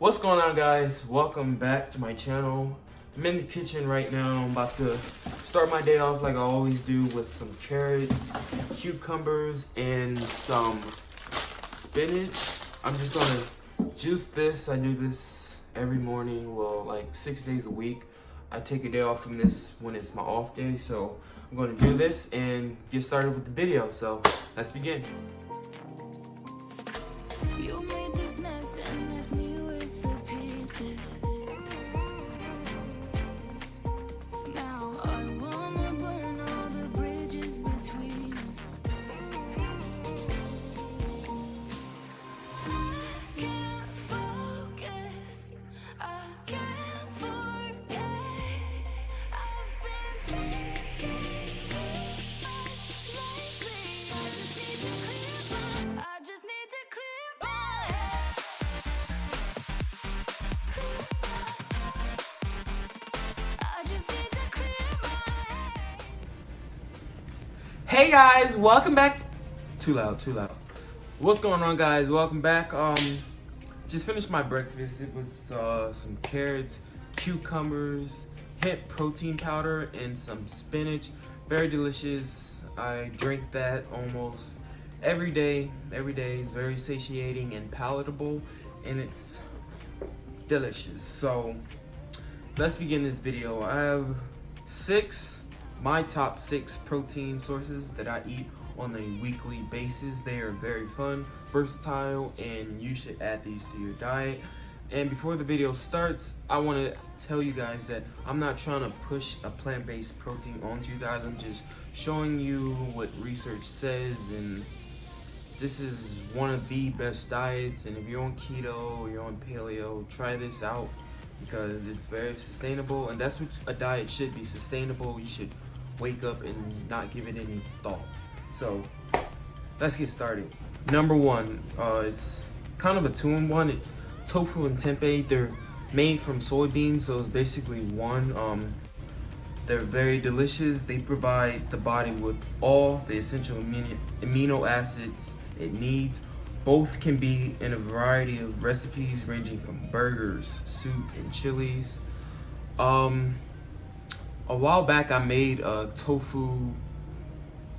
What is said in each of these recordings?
What's going on, guys? Welcome back to my channel. I'm in the kitchen right now. I'm about to start my day off like I always do with some carrots, cucumbers, and some spinach. I'm just gonna juice this. I do this every morning, well, like 6 days a week. I take a day off from this when it's my off day, so I'm gonna do this and get started with the video. So let's begin. You made this mess and left me with the pieces. Now I wanna burn all the bridges between us. I can't focus, I can't forget. I've been thinking too much lately. I just need to clear my head. I just need to clear my head. Hey guys, welcome back. Too loud. What's going on, guys? Welcome back. Just finished my breakfast. It was some carrots, cucumbers, hemp protein powder, and some spinach. Very delicious. I drink that almost every day. Every day is very satiating and palatable, and it's delicious. So let's begin this video. I have my top six protein sources that I eat on a weekly basis. They are very fun, versatile, and you should add these to your diet. And before the video starts, I want to tell you guys that I'm not trying to push a plant-based protein onto you guys. I'm just showing you what research says, and this is one of the best diets. And if you're on keto or you're on paleo, try this out because it's very sustainable, and that's what a diet should be: sustainable. You should wake up and not give it any thought. So let's get started. Number one, it's kind of a two-in-one. It's tofu and tempeh. They're made from soybeans, so it's basically one. They're very delicious. They provide the body with all the essential amino acids it needs. Both can be in a variety of recipes ranging from burgers, soups, and chilies. A while back I made a tofu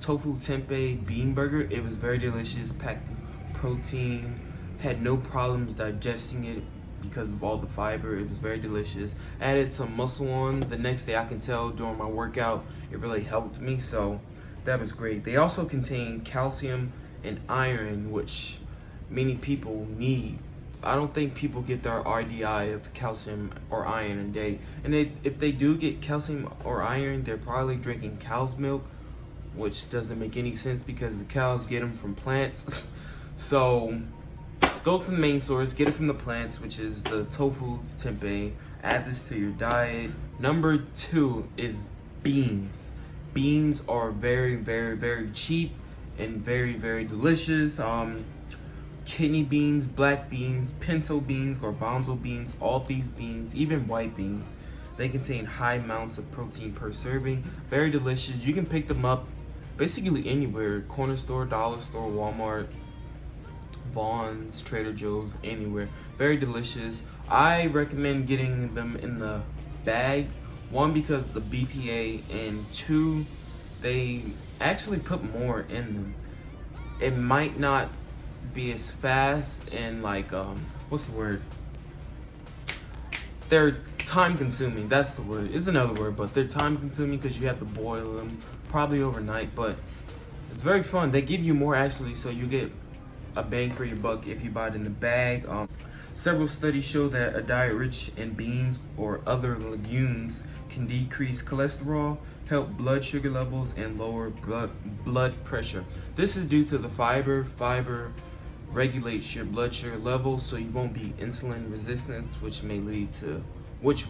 tempeh bean burger. It was very delicious, packed with protein, had no problems digesting it because of all the fiber. It was very delicious. Added some muscle on the next day. I can tell during my workout it really helped me, so that was great. They also contain calcium and iron, which many people need. I don't think people get their RDI of calcium or iron a day, and if they do get calcium or iron, they're probably drinking cow's milk, which doesn't make any sense because the cows get them from plants. So go to the main source, get it from the plants, which is the tofu tempeh. Add this to your diet. Number two is beans. Beans are very cheap and very delicious. Kidney beans, black beans, pinto beans, garbanzo beans, all these beans, even white beans, they contain high amounts of protein per serving. Very delicious. You can pick them up basically anywhere: corner store, dollar store, Walmart, Vaughn's, Trader Joe's, anywhere. Very delicious. I recommend getting them in the bag. One, because of the BPA, and two, they actually put more in them. It might not be as fast and what's the word? They're time consuming. That's the word. It's another word, but they're time consuming because you have to boil them probably overnight, but it's very fun. They give you more actually, so you get a bang for your buck if you buy it in the bag. Several studies show that a diet rich in beans or other legumes can decrease cholesterol, help blood sugar levels, and lower blood pressure. This is due to the fiber. Fiber regulates your blood sugar levels, so you won't be insulin resistant, which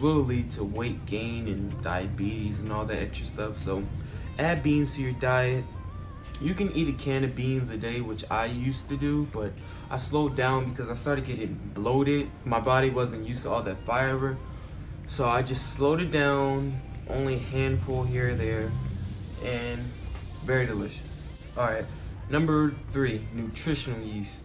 will lead to weight gain and diabetes and all that extra stuff. So add beans to your diet. You can eat a can of beans a day, which I used to do, but I slowed down because I started getting bloated. My body wasn't used to all that fiber, so I just slowed it down, only a handful here or there, and very delicious. All right, number three, nutritional yeast.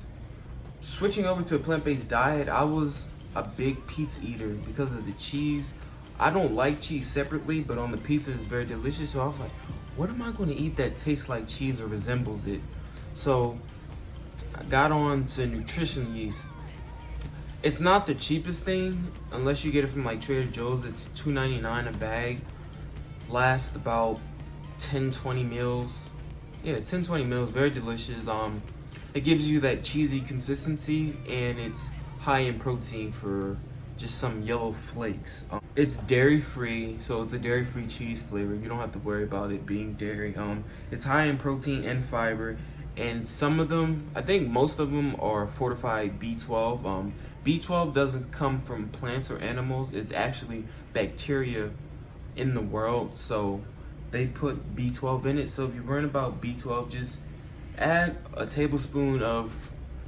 Switching over to a plant-based diet, I was a big pizza eater because of the cheese. I don't like cheese separately, but on the pizza it's very delicious. So I was like, what am I going to eat that tastes like cheese or resembles it? So I got on to nutrition yeast. It's not the cheapest thing unless you get it from like Trader Joe's. It's $2.99 a bag. Lasts about 10-20 meals. Yeah, 10-20 meals. Very delicious. It gives you that cheesy consistency, and it's high in protein for just some yellow flakes. It's dairy free, so it's a dairy free cheese flavor. You don't have to worry about it being dairy. It's high in protein and fiber, and some of them, I think most of them, are fortified B12. B12 doesn't come from plants or animals. It's actually bacteria in the world, so they put B12 in it. So if you're worrying about B12, just add a tablespoon of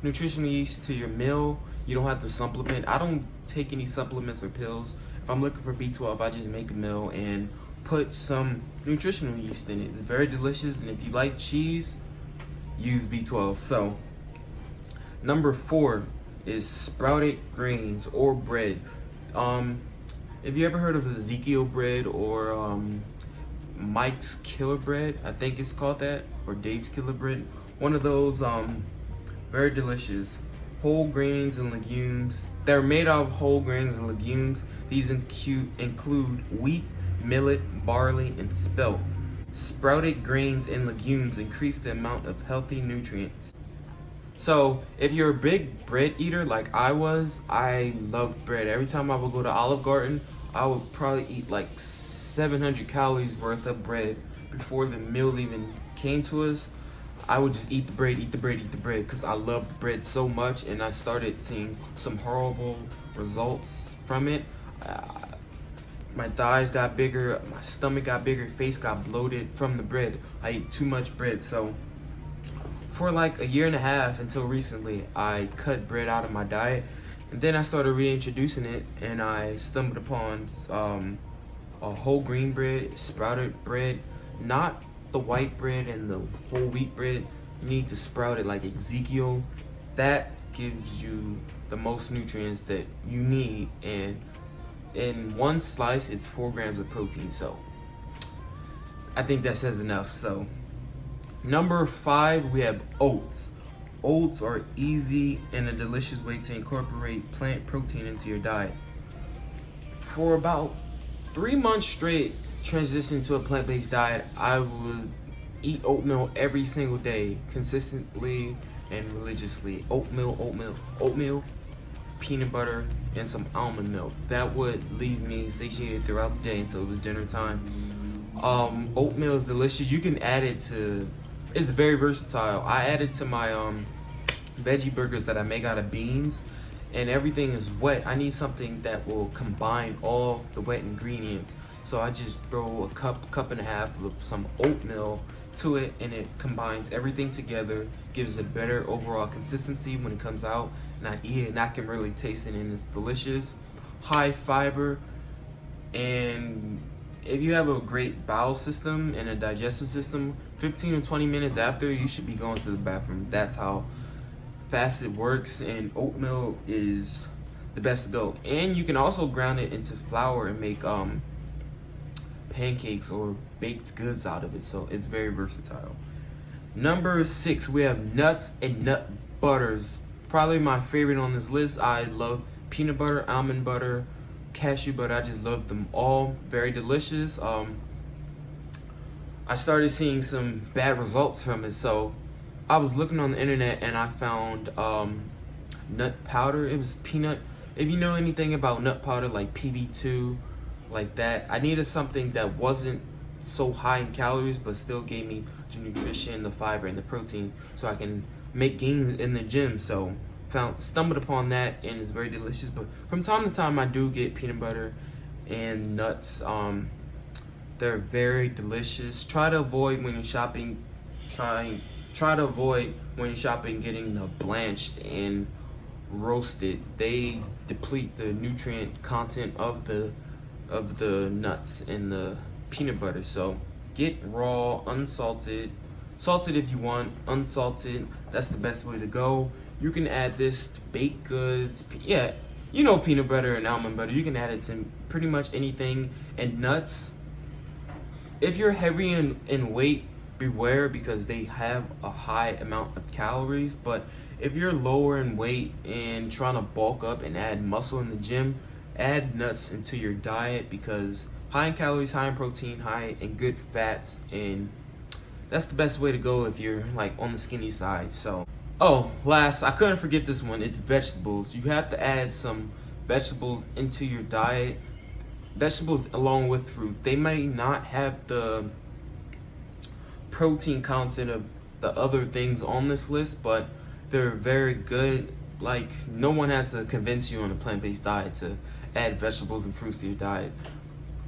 nutritional yeast to your meal. You don't have to supplement. I don't take any supplements or pills. If I'm looking for B12, I just make a meal and put some nutritional yeast in it. It's very delicious, and if you like cheese, use B12. So number 4 is sprouted grains or bread. Have you ever heard of Ezekiel bread or Mike's Killer Bread? I think it's called that, or Dave's Killer Bread. One of those, very delicious. Whole grains and legumes. They're made out of whole grains and legumes. These include wheat, millet, barley, and spelt. Sprouted grains and legumes increase the amount of healthy nutrients. So if you're a big bread eater like I was, I loved bread. Every time I would go to Olive Garden, I would probably eat like 700 calories worth of bread before the meal even came to us. I would just eat the bread, because I loved bread so much, and I started seeing some horrible results from it. My thighs got bigger, my stomach got bigger, face got bloated from the bread. I ate too much bread. So for like a year and a half until recently, I cut bread out of my diet, and then I started reintroducing it, and I stumbled upon a whole grain bread, sprouted bread, not the white bread and the whole wheat bread. You need to sprout it like Ezekiel. That gives you the most nutrients that you need, and in one slice it's 4 grams of protein. So I think that says enough. So number 5, we have oats. Oats are easy and a delicious way to incorporate plant protein into your diet. For about 3 months straight, transitioning to a plant-based diet, I would eat oatmeal every single day, consistently and religiously. Oatmeal, peanut butter, and some almond milk. That would leave me satiated throughout the day until it was dinner time. Oatmeal is delicious. You can add it to, it's very versatile. I add it to my veggie burgers that I make out of beans, and everything is wet. I need something that will combine all the wet ingredients. So I just throw a cup and a half of some oatmeal to it, and it combines everything together, gives a better overall consistency when it comes out, and I eat it and I can really taste it, and it's delicious. High fiber, and if you have a great bowel system and a digestive system, 15 to 20 minutes after, you should be going to the bathroom. That's how fast it works, and oatmeal is the best to go. And you can also ground it into flour and make pancakes or baked goods out of it, so it's very versatile. Number 6, we have nuts and nut butters. Probably my favorite on this list. I love peanut butter, almond butter, cashew butter. I just love them all. Very delicious. I started seeing some bad results from it, so I was looking on the internet and I found nut powder. It was peanut. If you know anything about nut powder, like PB2, like that, I needed something that wasn't so high in calories but still gave me the nutrition, the fiber, and the protein, so I can make gains in the gym. So stumbled upon that, and it's very delicious. But from time to time I do get peanut butter and nuts. They're very delicious. Try to avoid when you're shopping getting the blanched and roasted. They deplete the nutrient content of the nuts and the peanut butter. So get raw, unsalted, salted if you want, unsalted. That's the best way to go. You can add this to baked goods. Yeah, you know, peanut butter and almond butter. You can add it to pretty much anything. And nuts, if you're heavy in weight, beware, because they have a high amount of calories. But if you're lower in weight and trying to bulk up and add muscle in the gym, add nuts into your diet, because high in calories, high in protein, high in good fats, and that's the best way to go if you're like on the skinny side. So, oh, last, I couldn't forget this one. It's vegetables. You have to add some vegetables into your diet. Vegetables along with fruit. They may not have the protein content of the other things on this list, but they're very good. Like, no one has to convince you on a plant-based diet to add vegetables and fruits to your diet.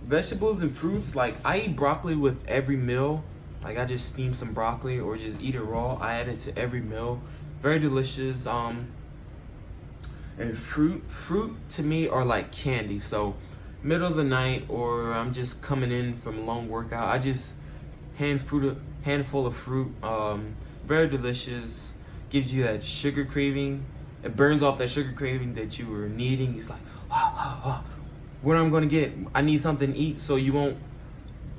Vegetables and fruits, like, I eat broccoli with every meal. Like, I just steam some broccoli or just eat it raw. I add it to every meal. Very delicious. And fruit to me are like candy. So middle of the night, or I'm just coming in from a long workout, I just handful of fruit. Very delicious. Gives you that sugar craving. It burns off that sugar craving that you were needing. It's like, what am I gonna get? I need something to eat. So you won't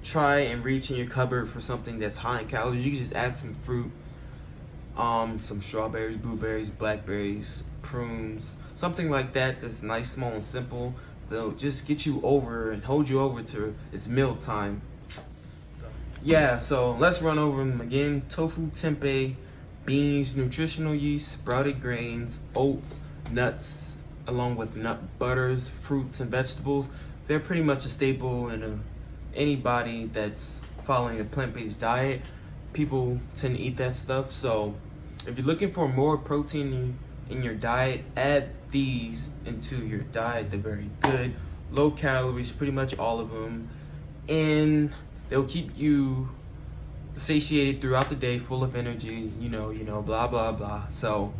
try and reach in your cupboard for something that's high in calories. You can just add some fruit, some strawberries, blueberries, blackberries, prunes, something like that that's nice, small, and simple. They'll just get you over and hold you over to it's meal time. Yeah, so let's run over them again. Tofu, tempeh, beans, nutritional yeast, sprouted grains, oats, nuts, along with nut butters, fruits, and vegetables. They're pretty much a staple in anybody that's following a plant-based diet. People tend to eat that stuff. So if you're looking for more protein in your diet, add these into your diet. They're very good, low calories, pretty much all of them, and they'll keep you satiated throughout the day, full of energy, you know, blah, blah, blah. So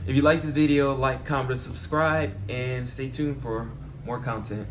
if you like this video, like, comment, subscribe, and stay tuned for more content.